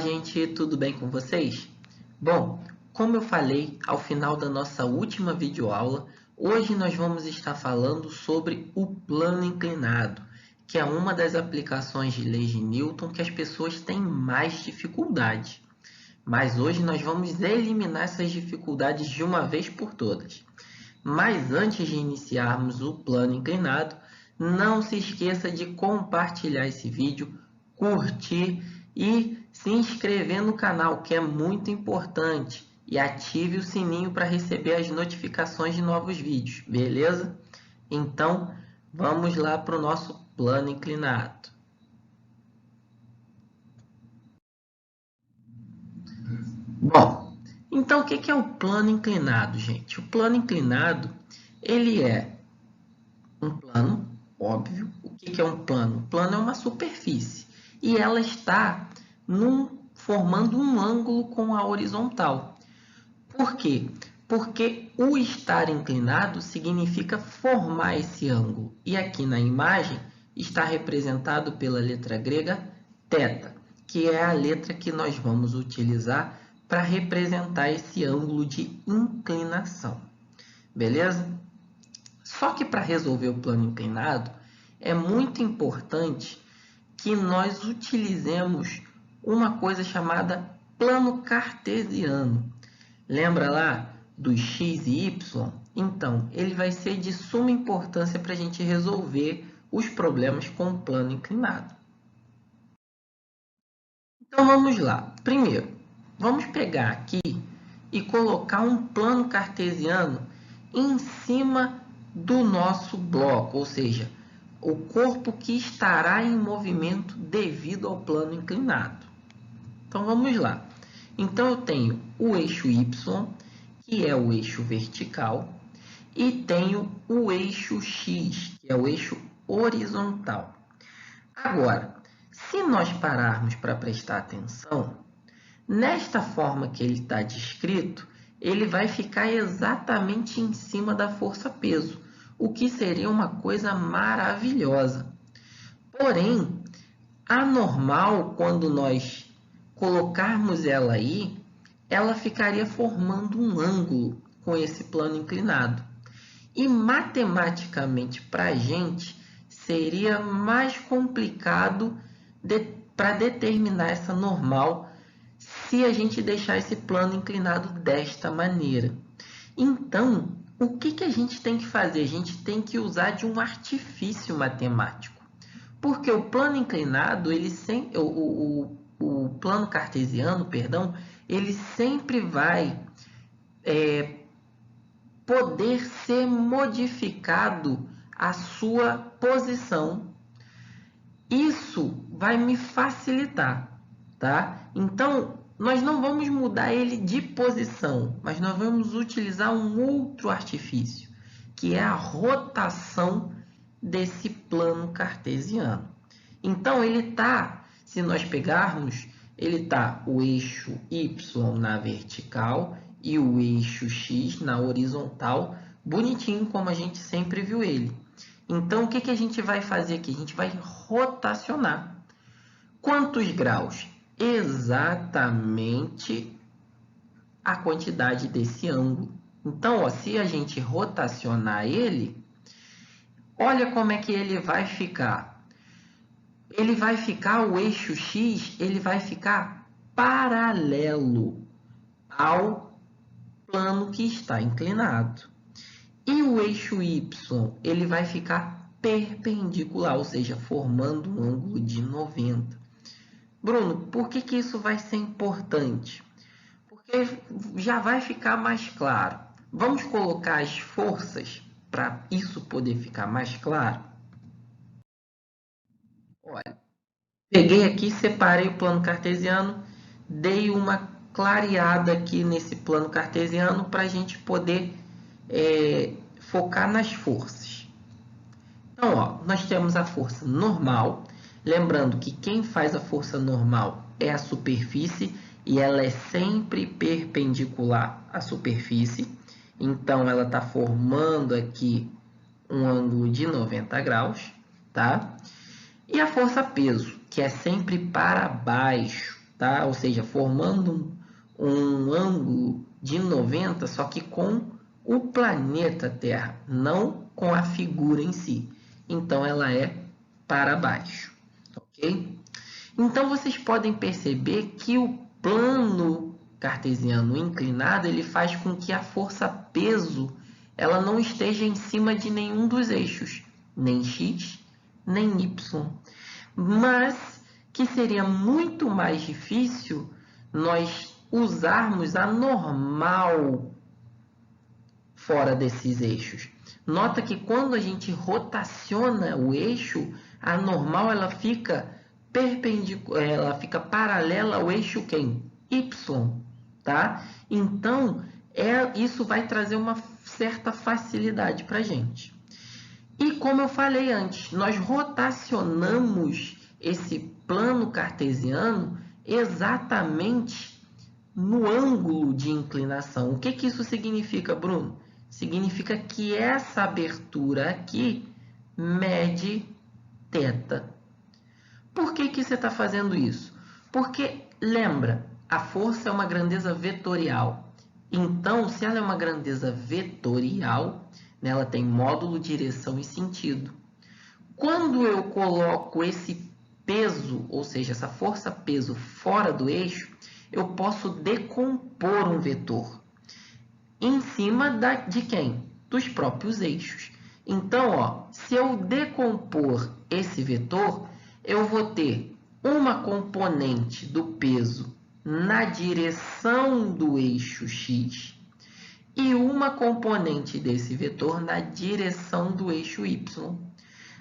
gente, tudo bem com vocês? Bom, como eu falei ao final da nossa última videoaula, hoje nós vamos estar falando sobre o plano inclinado, que é uma das aplicações de leis de Newton que as pessoas têm mais dificuldade. Mas hoje nós vamos eliminar essas dificuldades de uma vez por todas. Mas antes de iniciarmos o plano inclinado, não se esqueça de compartilhar esse vídeo, curtir e se inscrever no canal, que é muito importante. E ative o sininho para receber as notificações de novos vídeos, beleza? Então, vamos lá para o nosso plano inclinado. Bom, então o que é o plano inclinado, gente? O plano inclinado, ele é um plano, óbvio. O que é um plano? O plano é uma superfície e ela está formando um ângulo com a horizontal. Por quê? Porque o estar inclinado significa formar esse ângulo. E aqui na imagem está representado pela letra grega θ, que é a letra que nós vamos utilizar para representar esse ângulo de inclinação. Beleza? Só que para resolver o plano inclinado, é muito importante que nós utilizemos uma coisa chamada plano cartesiano. Lembra lá dos x e y? Então, ele vai ser de suma importância para a gente resolver os problemas com o plano inclinado. Então, vamos lá. Primeiro, vamos pegar aqui e colocar um plano cartesiano em cima do nosso bloco, ou seja, o corpo que estará em movimento devido ao plano inclinado. Então, vamos lá. Então, eu tenho o eixo Y, que é o eixo vertical, e tenho o eixo X, que é o eixo horizontal. Agora, se nós pararmos para prestar atenção, nesta forma que ele está descrito, ele vai ficar exatamente em cima da força-peso, o que seria uma coisa maravilhosa. Porém, a normal, quando nós colocarmos ela aí, ela ficaria formando um ângulo com esse plano inclinado. E matematicamente, para a gente, seria mais complicado para determinar essa normal se a gente deixar esse plano inclinado desta maneira. Então, o que a gente tem que fazer? A gente tem que usar de um artifício matemático. Porque o plano inclinado, o plano cartesiano, perdão, ele sempre vai poder ser modificado a sua posição. Isso vai me facilitar, tá? Então, nós não vamos mudar ele de posição, mas nós vamos utilizar um outro artifício, que é a rotação desse plano cartesiano. Então, ele está, se nós pegarmos, ele está o eixo Y na vertical e o eixo X na horizontal, bonitinho como a gente sempre viu ele. Então, o que a gente vai fazer aqui? A gente vai rotacionar. Quantos graus? Exatamente a quantidade desse ângulo. Então, se a gente rotacionar ele, olha como é que ele vai ficar. Ele vai ficar, o eixo X, ele vai ficar paralelo ao plano que está inclinado. E o eixo Y, ele vai ficar perpendicular, ou seja, formando um ângulo de 90. Bruno, por que isso vai ser importante? Porque já vai ficar mais claro. Vamos colocar as forças para isso poder ficar mais claro? Olha, peguei aqui, separei o plano cartesiano, dei uma clareada aqui nesse plano cartesiano para a gente poder focar nas forças. Então, ó, nós temos a força normal. Lembrando que quem faz a força normal é a superfície e ela é sempre perpendicular à superfície. Então, ela está formando aqui um ângulo de 90 graus, tá? E a força peso, que é sempre para baixo, tá? Ou seja, formando um ângulo de 90, só que com o planeta Terra, não com a figura em si. Então, ela é para baixo, ok? Então, vocês podem perceber que o plano cartesiano inclinado ele faz com que a força-peso ela não esteja em cima de nenhum dos eixos, nem x, nem y. Mas que seria muito mais difícil nós usarmos a normal fora desses eixos. Nota que quando a gente rotaciona o eixo, a normal ela fica perpendicular, ela fica paralela ao eixo quem? Y, tá? Então, isso vai trazer uma certa facilidade para a gente. E como eu falei antes, nós rotacionamos esse plano cartesiano exatamente no ângulo de inclinação. O que isso significa, Bruno? Significa que essa abertura aqui mede θ. Por que você está fazendo isso? Porque, lembra, a força é uma grandeza vetorial. Então, se ela é uma grandeza vetorial, ela tem módulo, direção e sentido. Quando eu coloco esse peso, ou seja, essa força-peso fora do eixo, eu posso decompor um vetor em cima de quem? Dos próprios eixos. Então, se eu decompor esse vetor, eu vou ter uma componente do peso na direção do eixo x e uma componente desse vetor na direção do eixo y.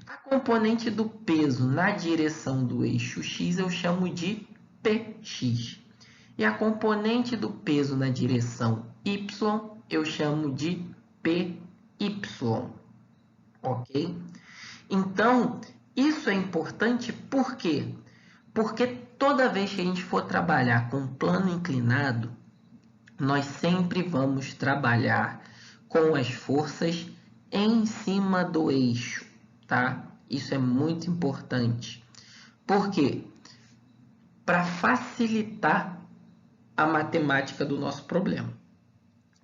A componente do peso na direção do eixo x eu chamo de px. E a componente do peso na direção y eu chamo de py. Ok? Então, isso é importante por quê? Porque toda vez que a gente for trabalhar com plano inclinado, nós sempre vamos trabalhar com as forças em cima do eixo, tá? Isso é muito importante. Por quê? Para facilitar a matemática do nosso problema.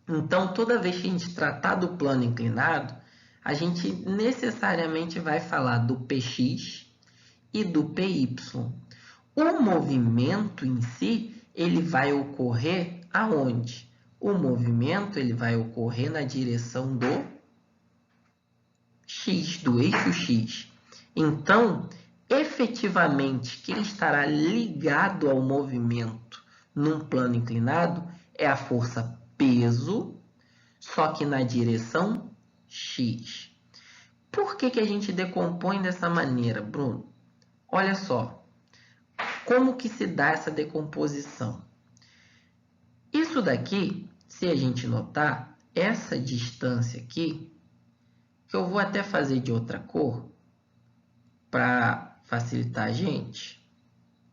Então, toda vez que a gente tratar do plano inclinado, a gente necessariamente vai falar do px e do py. O movimento em si, ele vai ocorrer aonde? O movimento ele vai ocorrer na direção do x, do eixo x. Então, efetivamente, quem estará ligado ao movimento num plano inclinado é a força peso, só que na direção x. Por que a gente decompõe dessa maneira, Bruno? Olha só, como que se dá essa decomposição? Isso daqui, se a gente notar, essa distância aqui, que eu vou até fazer de outra cor, para facilitar a gente,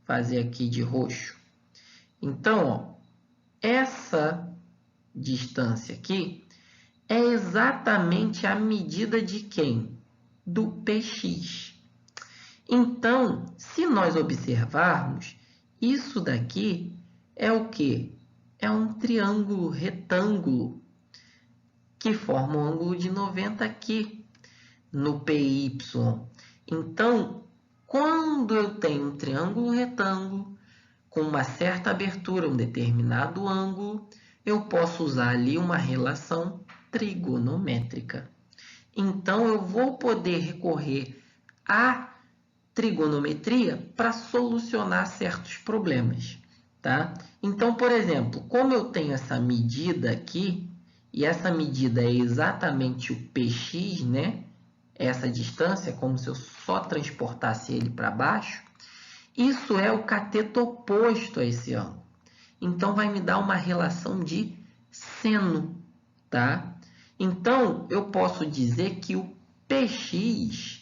fazer aqui de roxo. Então, essa distância aqui é exatamente a medida de quem? Do px. Então, se nós observarmos, isso daqui é o quê? É um triângulo retângulo que forma um ângulo de 90 aqui no PY. Então, quando eu tenho um triângulo retângulo com uma certa abertura, um determinado ângulo, eu posso usar ali uma relação trigonométrica. Então, eu vou poder recorrer à trigonometria para solucionar certos problemas, tá? Então, por exemplo, como eu tenho essa medida aqui, e essa medida é exatamente o px, né? Essa distância, como se eu só transportasse ele para baixo, isso é o cateto oposto a esse ângulo. Então, vai me dar uma relação de seno, tá? Então, eu posso dizer que o px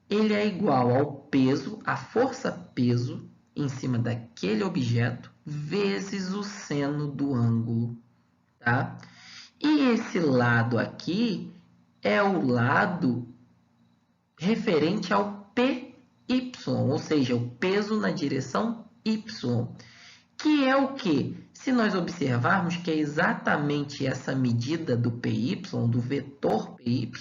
ele é igual ao peso, a força-peso em cima daquele objeto, vezes o seno do ângulo, tá? E esse lado aqui é o lado referente ao PY, ou seja, o peso na direção Y. que é o quê? Se nós observarmos que é exatamente essa medida do PY, do vetor PY,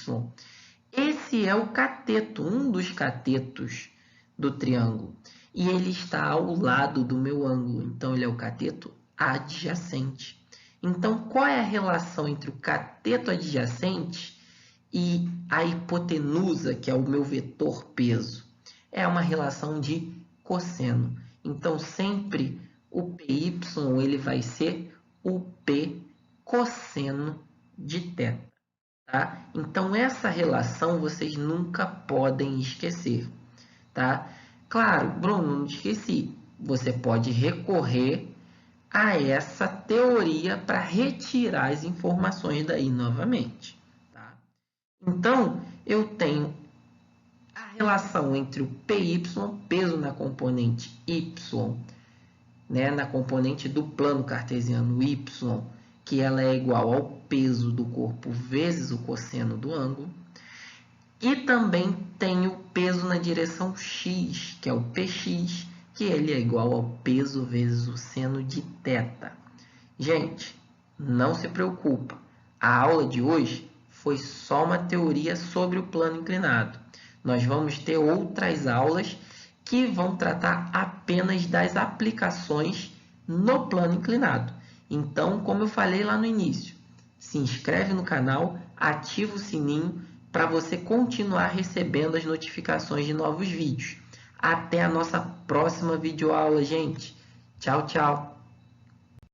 esse é o cateto, um dos catetos do triângulo. E ele está ao lado do meu ângulo, então ele é o cateto adjacente. Então, qual é a relação entre o cateto adjacente e a hipotenusa, que é o meu vetor peso? É uma relação de cosseno. Então, sempre o PY ele vai ser o P cosseno de θ. Tá? Então, essa relação vocês nunca podem esquecer. Tá? Claro, Bruno, não esqueci. Você pode recorrer a essa teoria para retirar as informações daí novamente. Tá? Então, eu tenho a relação entre o PY, peso na componente Y, né, na componente do plano cartesiano Y, que ela é igual ao peso do corpo vezes o cosseno do ângulo. E também tem o peso na direção x, que é o px, que ele é igual ao peso vezes o seno de θ. Gente, não se preocupa. A aula de hoje foi só uma teoria sobre o plano inclinado. Nós vamos ter outras aulas que vão tratar apenas das aplicações no plano inclinado. Então, como eu falei lá no início, se inscreve no canal, ativa o sininho para você continuar recebendo as notificações de novos vídeos. Até a nossa próxima videoaula, gente. Tchau, tchau.